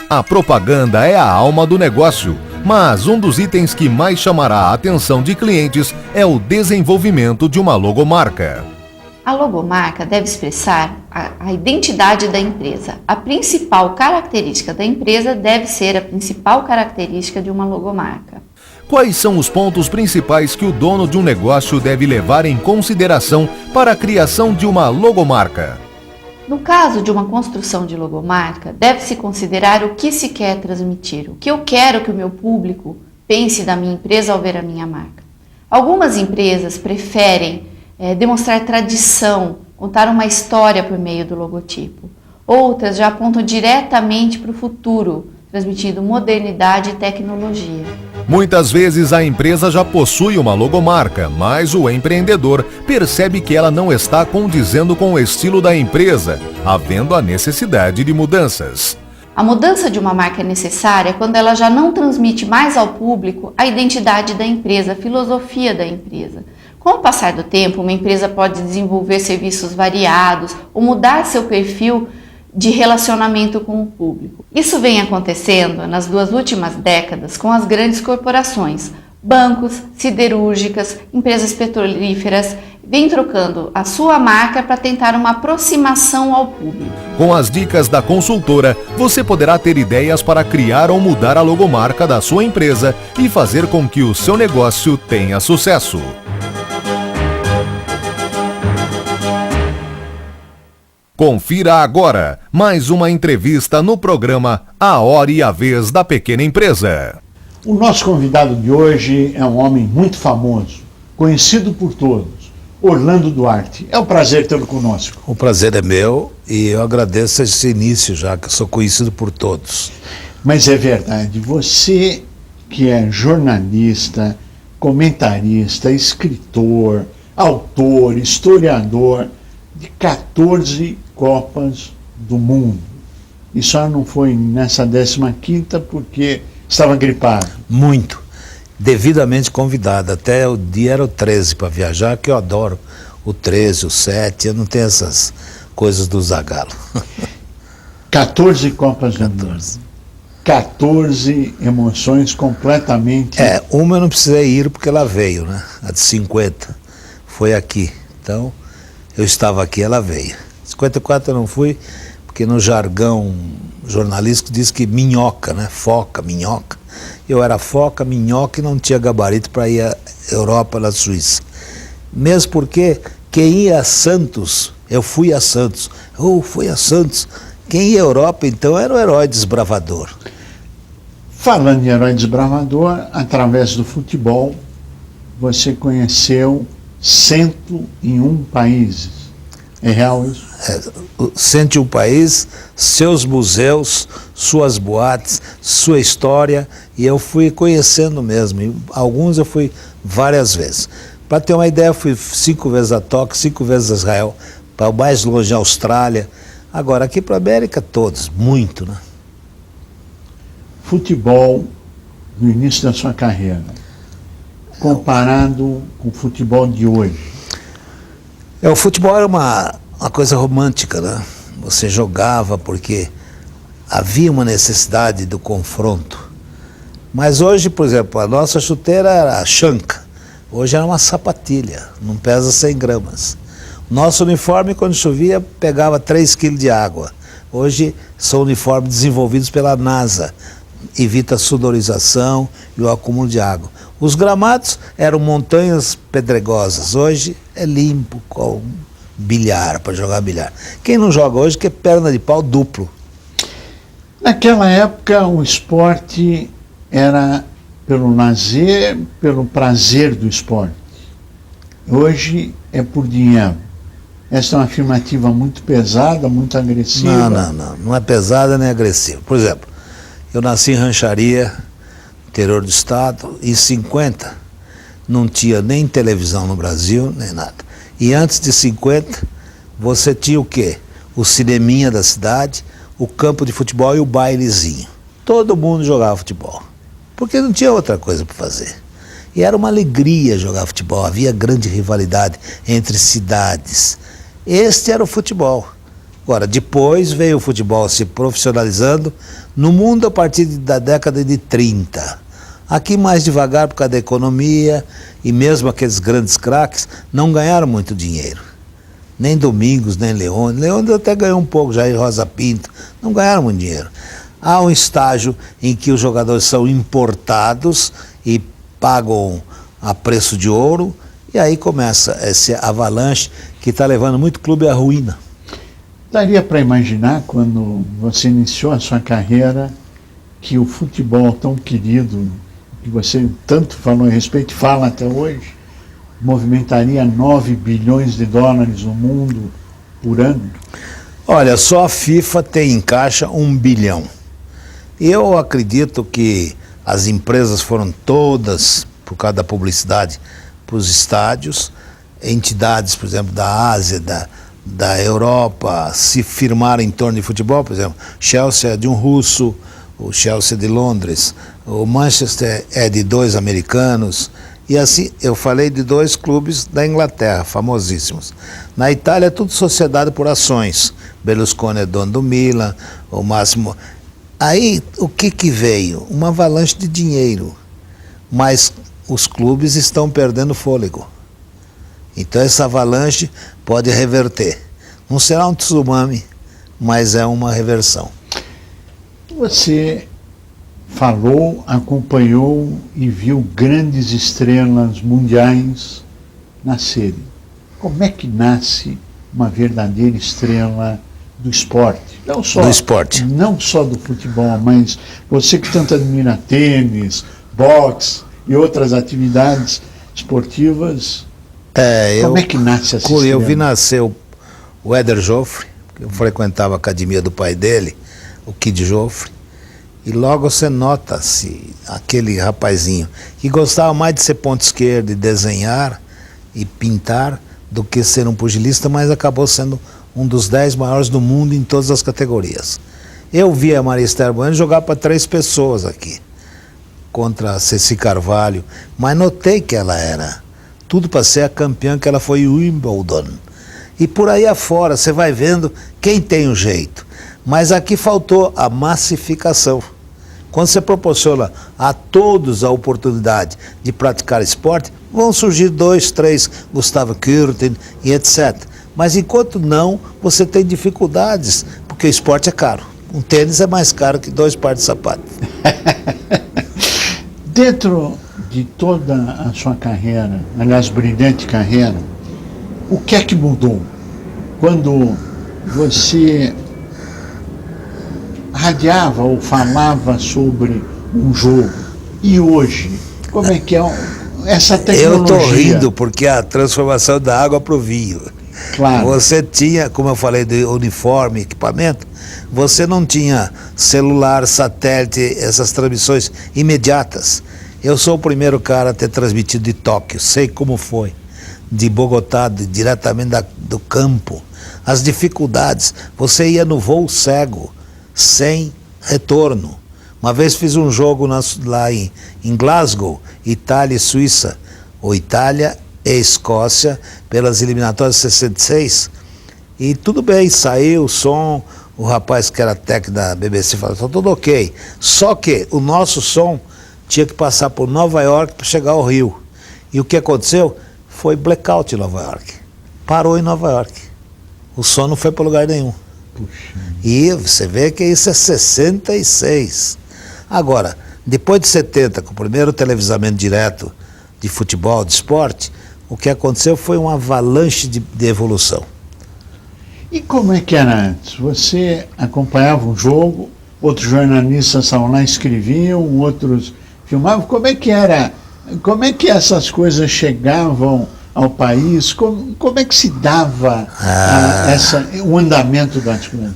A propaganda é a alma do negócio, mas um dos itens que mais chamará a atenção de clientes é o desenvolvimento de uma logomarca. A logomarca deve expressar a identidade da empresa. A principal característica da empresa deve ser a principal característica de uma logomarca. Quais são os pontos principais que o dono de um negócio deve levar em consideração para a criação de uma logomarca? No caso de uma construção de logomarca, deve-se considerar o que se quer transmitir, o que eu quero que o meu público pense da minha empresa ao ver a minha marca. Algumas empresas preferem demonstrar tradição, contar uma história por meio do logotipo. Outras já apontam diretamente para o futuro, transmitindo modernidade e tecnologia. Muitas vezes a empresa já possui uma logomarca, mas o empreendedor percebe que ela não está condizendo com o estilo da empresa, havendo a necessidade de mudanças. A mudança de uma marca é necessária quando ela já não transmite mais ao público a identidade da empresa, a filosofia da empresa. Com o passar do tempo, uma empresa pode desenvolver serviços variados ou mudar seu perfil de relacionamento com o público. Isso vem acontecendo nas 2 últimas décadas com as grandes corporações, bancos, siderúrgicas, empresas petrolíferas, vem trocando a sua marca para tentar uma aproximação ao público. Com as dicas da consultora, você poderá ter ideias para criar ou mudar a logomarca da sua empresa e fazer com que o seu negócio tenha sucesso. Confira agora mais uma entrevista no programa A Hora e a Vez da Pequena Empresa. O nosso convidado de hoje é um homem muito famoso, conhecido por todos, Orlando Duarte. É um prazer tê-lo conosco. O prazer é meu e eu agradeço esse início já, que eu sou conhecido por todos. Mas é verdade, você que é jornalista, comentarista, escritor, autor, historiador de 14 Copas do Mundo. E só não foi nessa 15ª porque estava gripado. Muito. Devidamente convidado. Até o dia era o 13 para viajar, que eu adoro o 13, o 7. Eu não tenho essas coisas do Zagallo. 14 Copas do Mundo. 14 emoções completamente... Uma eu não precisei ir porque ela veio, né? A de 50. Foi aqui. Então, eu estava aqui, ela veio. 54 eu não fui, porque no jargão jornalístico diz que minhoca, né? Foca, minhoca. Eu era foca, minhoca e não tinha gabarito para ir à Europa, na Suíça. Mesmo porque quem ia a Santos, eu fui a Santos. Fui a Santos. Quem ia à Europa, então, era o herói desbravador. Falando em herói desbravador, através do futebol, você conheceu 101 países. É real isso? 101 países, seus museus, suas boates, sua história, e eu fui conhecendo mesmo. E alguns eu fui várias vezes. Para ter uma ideia, eu fui 5 vezes a Tóquio, 5 vezes a Israel, para o mais longe a Austrália. Agora, aqui para a América, todos, muito, né? Futebol no início da sua carreira, comparado com o futebol de hoje. O futebol era uma coisa romântica, né? Você jogava porque havia uma necessidade do confronto. Mas hoje, por exemplo, a nossa chuteira era a chanca. Hoje era uma sapatilha, não pesa 100 gramas. Nosso uniforme, quando chovia, pegava 3 quilos de água. Hoje são uniformes desenvolvidos pela NASA. Evita a sudorização e o acúmulo de água. Os gramados eram montanhas pedregosas. Hoje é limpo, com bilhar, para jogar bilhar. Quem não joga hoje quer perna de pau duplo. Naquela época o esporte era pelo lazer, pelo prazer do esporte. Hoje é por dinheiro. Essa é uma afirmativa muito pesada, muito agressiva. Não é pesada nem agressiva. Por exemplo, eu nasci em Rancharia, interior do estado, em 50 não tinha nem televisão no Brasil, nem nada. E antes de 50, você tinha o quê? O cineminha da cidade, o campo de futebol e o bailezinho. Todo mundo jogava futebol, porque não tinha outra coisa para fazer. E era uma alegria jogar futebol, havia grande rivalidade entre cidades. Este era o futebol. Agora, depois veio o futebol se profissionalizando no mundo a partir da década de 30. Aqui mais devagar por causa da economia, e mesmo aqueles grandes craques não ganharam muito dinheiro. Nem Domingos, nem Leônidas. Leônidas até ganhou um pouco, Jair Rosa Pinto, não ganharam muito dinheiro. Há um estágio em que os jogadores são importados e pagam a preço de ouro, e aí começa esse avalanche que está levando muito clube à ruína. Daria para imaginar, quando você iniciou a sua carreira, que o futebol tão querido, que você tanto falou a respeito, fala até hoje, movimentaria 9 bilhões de dólares no mundo por ano? Olha, só a FIFA tem em caixa 1 bilhão. Eu acredito que as empresas foram todas, por causa da publicidade, para os estádios. Entidades, por exemplo, da Ásia, da Europa, se firmaram em torno de futebol. Por exemplo, Chelsea é de um russo, o Chelsea de Londres, o Manchester é de 2 americanos, e assim eu falei de 2 clubes da Inglaterra, famosíssimos. Na Itália é tudo sociedade por ações. Berlusconi é dono do Milan, o Máximo. Aí o que veio? Uma avalanche de dinheiro, mas os clubes estão perdendo fôlego. Então essa avalanche pode reverter. Não será um tsunami, mas é uma reversão. Você falou, acompanhou e viu grandes estrelas mundiais nascerem. Como é que nasce uma verdadeira estrela do esporte? Não só do esporte. Não só do futebol, mas você que tanto admira tênis, boxe e outras atividades esportivas, como é que nasce essa estrela? Eu vi nascer o Éder Joffre, eu frequentava a academia do pai dele, o Kid Joffre, e logo você nota-se aquele rapazinho que gostava mais de ser ponta esquerda e desenhar e pintar do que ser um pugilista, mas acabou sendo um dos 10 maiores do mundo em todas as categorias. Eu vi a Maria Esther Bueno jogar para 3 pessoas aqui, contra a Ceci Carvalho, mas notei que ela era tudo para ser a campeã que ela foi em Wimbledon. E por aí afora, você vai vendo quem tem o jeito. Mas aqui faltou a massificação. Quando você proporciona a todos a oportunidade de praticar esporte, vão surgir 2, 3, Gustavo Kuerten e etc. Mas enquanto não, você tem dificuldades, porque o esporte é caro. Um tênis é mais caro que 2 pares de sapato. Dentro de toda a sua carreira, aliás, brilhante carreira, o que é que mudou quando você radiava ou falava sobre um jogo? E hoje, como é que é essa tecnologia? Eu estou rindo porque a transformação da água para o vinho. Claro. Você tinha, como eu falei, de uniforme, equipamento, você não tinha celular, satélite, essas transmissões imediatas. Eu sou o primeiro cara a ter transmitido de Tóquio, sei como foi, de Bogotá, diretamente do campo. As dificuldades, você ia no voo cego, sem retorno. Uma vez fiz um jogo lá em Glasgow, Itália e Suíça, ou Itália e Escócia, pelas eliminatórias 66, e tudo bem, saiu o som, o rapaz que era técnico da BBC falou, tá tudo ok, só que o nosso som tinha que passar por Nova York para chegar ao Rio. E o que aconteceu? Foi blackout em Nova York. Parou em Nova York. O som não foi para lugar nenhum. Puxa. E você vê que isso é 66. Agora, depois de 70, com o primeiro televisamento direto de futebol, de esporte, o que aconteceu foi uma avalanche de evolução. E como é que era antes? Você acompanhava um jogo, outros jornalistas estavam lá, escreviam, outros filmavam. Como é que era? Como é que essas coisas chegavam ao país? Como é que se dava o andamento das coisas?